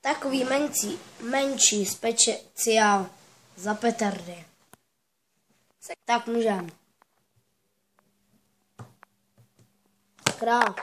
Takový menší speciál za petardy. Tak můžem. Král.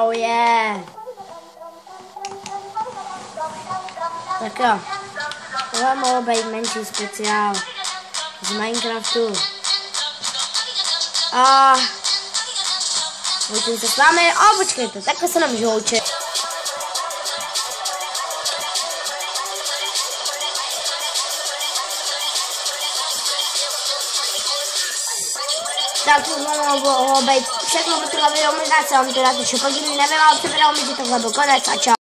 Oh yeah. Tak jo. Tohle mohlo být menší speciál z Minecraftu. A pojďme se s vámi. A počkejte, takhle se nám žlouče. Tak to mohlo být všechno pro tohle video, možná se vám to dá to šopaky, nevím, ale přepadalo mi, že tohle byl konec a čau.